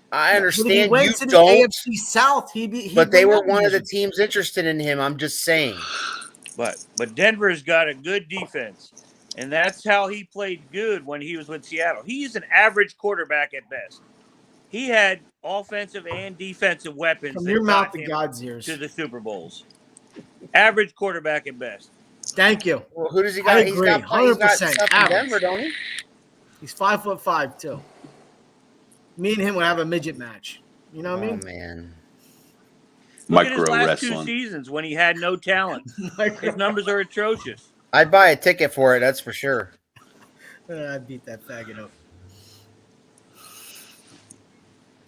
I understand he went you to the don't. AFC South. But they were one of the teams interested in him. I'm just saying. But Denver's got a good defense, and that's how he played good when he was with Seattle. He's an average quarterback at best. He had offensive and defensive weapons From that your mouth got to him God's ears. to the Super Bowls. Average quarterback at best. Thank you. Well, who does he got? I agree. He's got stuff in average. Denver, don't he? He's 5'5" too. Me and him would have a midget match. You know what I mean? Oh man. Look at his Micro last wrestling. 2 seasons when he had no talent. His numbers are atrocious. I'd buy a ticket for it, that's for sure. I beat that faggot up.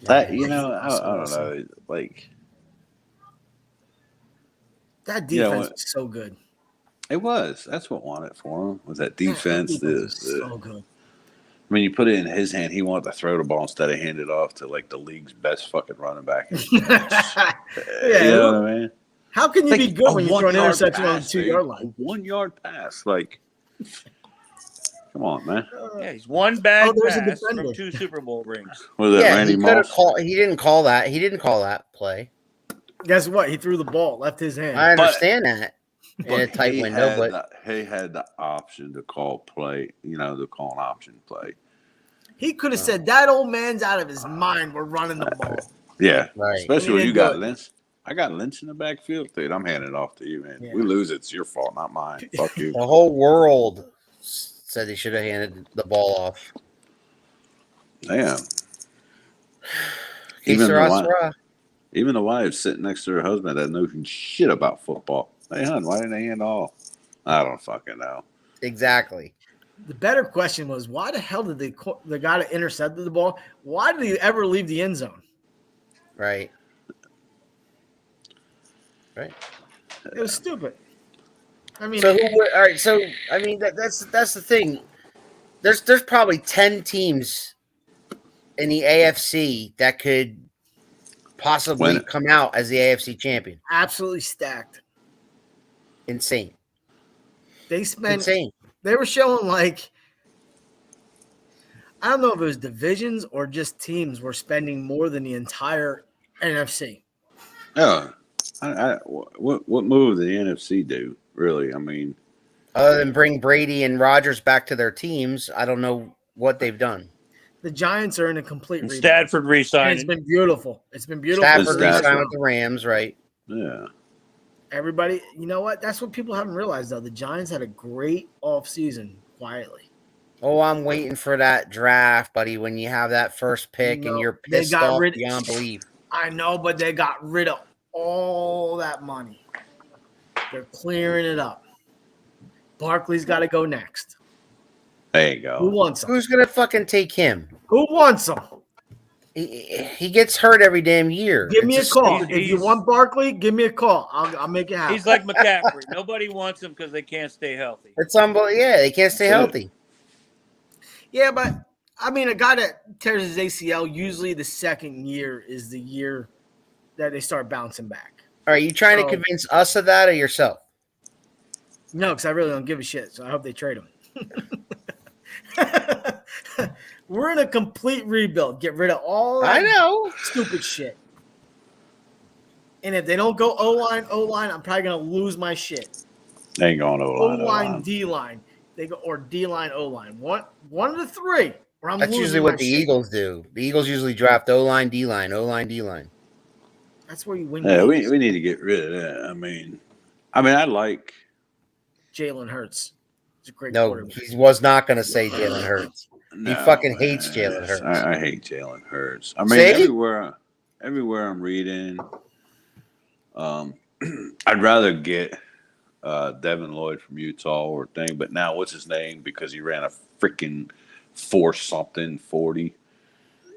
That I don't know. Like that defense was so good. It was. That's what won it for him. Was that Yeah, defense? that defense was so good. I mean, you put it in his hand. He wanted to throw the ball instead of hand it off to like the league's best fucking running back. You know what I mean? How can you be good when you throw an interception on the 2-yard line? A 1-yard pass, like, come on, man. Yeah, he's one bad there's a pass defender. from 2 Super Bowl rings. Was that Randy Moss? He didn't call that. He didn't call that play. Guess what? He threw the ball, left his hand. I understand that in a tight he window, had but he had the option to call play. To call an option play. He could have said that old man's out of his mind. We're running the ball. Yeah, Right. especially when He you didn't got do it. Lynch. I got Lynch in the backfield, dude. I'm handing it off to you, man. Yeah. We lose, it's your fault, not mine. Fuck you. the whole world said he should have handed the ball off. Damn. Que Even sera, the wife- sera. Even the wife sitting next to her husband that knows shit about football. Hey, hon, why didn't they hand off? I don't fucking know. Exactly. The better question was, why the hell did the guy that intercepted the ball, why did he ever leave the end zone? Right. Right. It was stupid. I mean, So all right. So I mean that's the thing. There's probably 10 teams in the AFC that could possibly come out as the AFC champion. absolutely stacked. Insane. They spent. Insane. They were showing like, I don't know if it was divisions or just teams were spending more than the entire NFC. Yeah. What move did the NFC do, really? I mean, Other than bring Brady and Rodgers back to their teams, I don't know what they've done. The Giants are in a complete And rebuild. Stafford And re-signing. it's been beautiful. It's been beautiful. Stafford Stafford. re-signed with the Rams, right? yeah. Everybody, you know what? That's what people haven't realized, though. The Giants had a great offseason quietly. Oh, I'm waiting for that draft, buddy. When you have that first pick and No, you're they pissed got off rid- beyond belief. I know, but they got rid of all that money. They're clearing it up. Barkley's got to go next. There you Who go. wants him? Who's gonna fucking take him? Who wants him? He gets hurt every damn year. Give me a It's call. he's- If you want Barkley, give me a call. I'll make it happen. He's like McCaffrey. Nobody wants him because they can't stay healthy. It's unbelievable. Yeah, they can't stay healthy. Yeah, but I mean, a guy that tears his ACL, usually the second year is the year that they start bouncing back. Are you trying to Oh. convince us of that or yourself? No, because I really don't give a shit. So I hope they trade him. We're in a complete rebuild. Get rid of all that I know. stupid shit. And if they don't go O-line, I'm probably going to lose my shit. They ain't going O-line. O-line, D-line. They go or D-line, O-line. One of the three. Or I'm That's losing usually my what the shit. Eagles do. The Eagles usually draft O-line, D-line, O-line, D-line. That's where you win. Yeah, games. we need to get rid of that. I mean, I like. Jalen Hurts. He's a great No, quarterback. he was not going to say Jalen Hurts. He fucking man. hates Jalen Hurts. I hate Jalen Hurts. I mean, See? everywhere I'm reading, I'd rather get Devin Lloyd from Utah or thing, but now what's his name? Because he ran a freaking 4-something 40.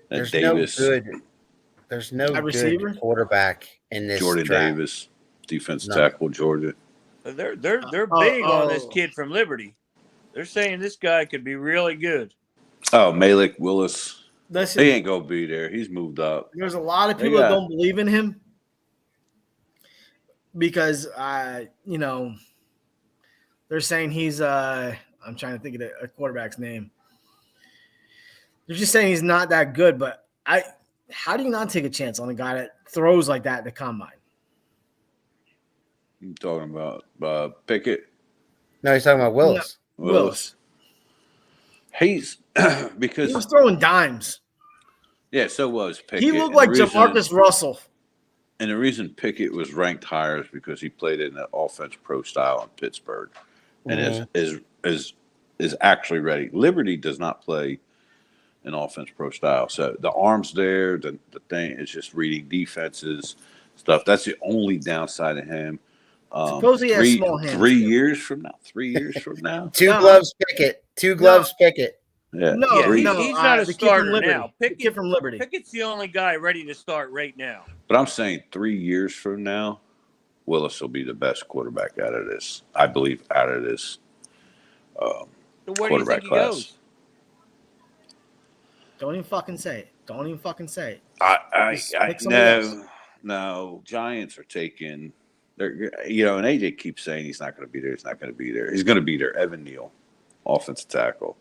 There's Davis, no good receiver? quarterback in this Jordan draft. Davis, defensive No. tackle, Georgia. They're big on this kid from Liberty. They're saying this guy could be really good. Oh, Malik Willis. Listen, He ain't gonna be there. He's moved up. there's a lot of people that don't believe in him because, they're saying he's I'm trying to think of a quarterback's name. They're just saying he's not that good, but how do you not take a chance on a guy that throws like that at the combine? You talking about Pickett? No, he's talking about Willis. Willis. He's because He was throwing dimes. yeah, so was Pickett. He looked like Jamarcus Russell. And the reason Pickett was ranked higher is because he played in the offense pro style in Pittsburgh, and is actually ready. Liberty does not play an offense pro style, so the arms there, the thing is just reading defenses stuff. That's the only downside of him. Suppose he has small hands. 3 years from now. 3 years from now. Two gloves Pickett. Yeah. No, He's not a starter now. Pickett from Liberty. Pickett's the only guy ready to start right now. But I'm saying 3 years from now, Willis will be the best quarterback out of this. I believe out of this So where do you quarterback think he class. goes? Don't even fucking say it. Don't even fucking say it. I no. Giants are taking. They're and AJ keeps saying he's not going to be there. He's not going to be there. He's going to be there. Evan Neal, offensive tackle.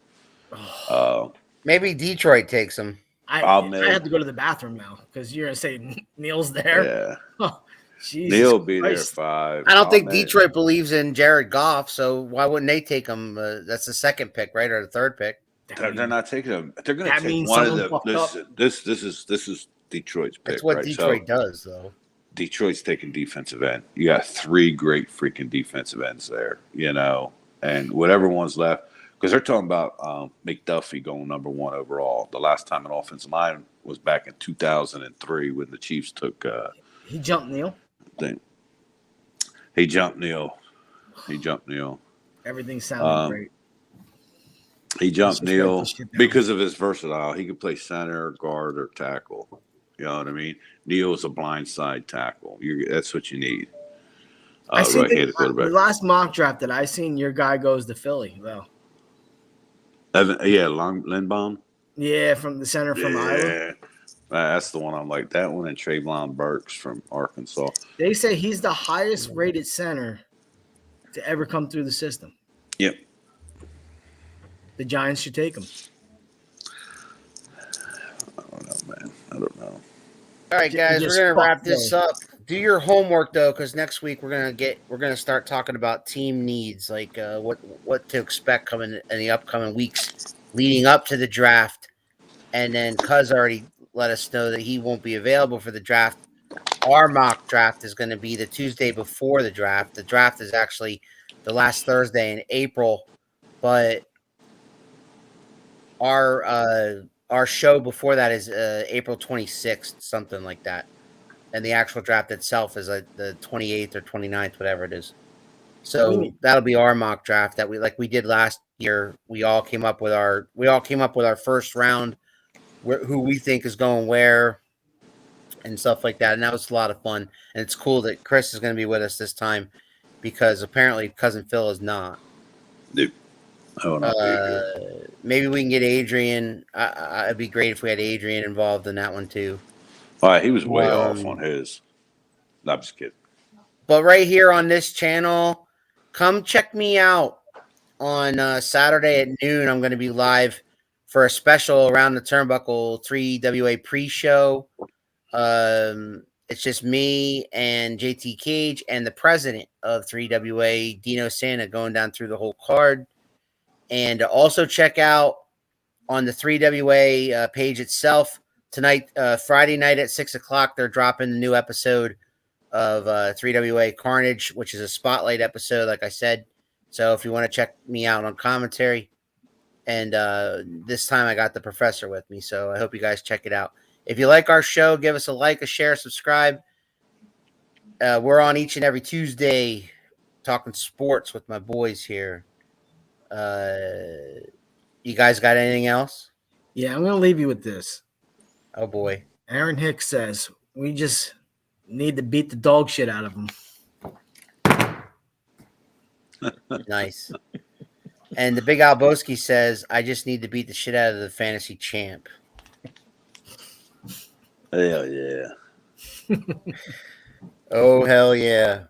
Maybe Detroit takes him. I have to go to the bathroom now because you're gonna say Neil's there. Yeah, Oh, Jesus Neal will be there Christ. 5. I don't think Detroit believes in Jared Goff, so why wouldn't they take him? That's the second pick, right, or the third pick? They're not taking him. They're going to That take means one of someone fucked the. This is Detroit's pick. That's what right? Detroit So, does, though. Detroit's taking defensive end. You got 3 great freaking defensive ends there, and whatever one's left, because they're talking about McDuffie going number 1 overall. The last time an offensive line was back in 2003 when the Chiefs took. He jumped Neil. He jumped Neil. Everything sounded great. He jumped Let's just write Neil this shit down. because of his versatile. He could play center, guard, or tackle. You know what I mean? Neil is a blindside tackle. That's what you need. I see Right-handed the quarterback. last mock draft that I seen, your guy goes to Philly, though. Lindbaum. Yeah, from the center from Iowa. Yeah, that's the one I'm like. That one and Trayvon Burks from Arkansas. They say he's the highest rated center to ever come through the system. Yep. The Giants should take him. I don't know, man. I don't know. All right, guys, Just we're gonna fuck wrap this Philly. up. Do your homework though, because next week we're gonna start talking about team needs, like what to expect coming in the upcoming weeks leading up to the draft. And then Cuz already let us know that he won't be available for the draft. Our mock draft is going to be the Tuesday before the draft. The draft is actually the last Thursday in April, but our show before that is April 26th, something like that. And the actual draft itself is like the 28th or 29th, whatever it is. So that'll be our mock draft that we did last year. We all came up with our first round, who we think is going where and stuff like that. And that was a lot of fun. And it's cool that Chris is going to be with us this time because apparently Cousin Phil is not. Dude. Oh, maybe we can get Adrian. It'd be great if we had Adrian involved in that one too. All right, he was way off on his. No, I'm just kidding. But right here on this channel, come check me out on Saturday at noon. I'm going to be live for a special Around the Turnbuckle 3WA pre-show. It's just me and JT Cage and the president of 3WA, Dino Santa, going down through the whole card. And also check out on the 3WA page itself tonight, Friday night at 6:00, they're dropping the new episode of 3WA Carnage, which is a spotlight episode, like I said. So if you want to check me out on commentary, And this time I got the professor with me, so I hope you guys check it out. If you like our show, give us a like, a share, subscribe. We're on each and every Tuesday talking sports with my boys here. You guys got anything else? Yeah, I'm going to leave you with this. Oh, boy. Aaron Hicks says, we just need to beat the dog shit out of them. Nice. And the Big Alboski says, I just need to beat the shit out of the fantasy champ. Hell yeah. Oh, hell yeah.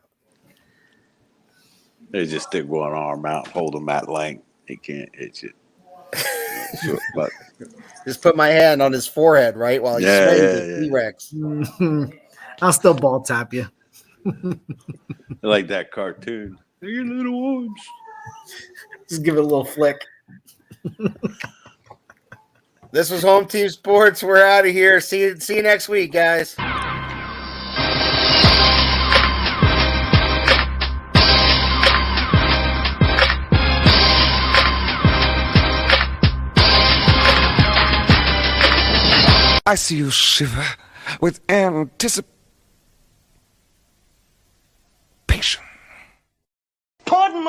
They just stick one arm out, hold him at length. He can't hit it. So, but Just put my hand on his forehead, right? While he's swinging the T-Rex. I'll still ball tap you. like that cartoon. They're your little ones. Just give it a little flick. This was Home Team Sports. We're out of here. See you next week, guys. I see you shiver with anticipation.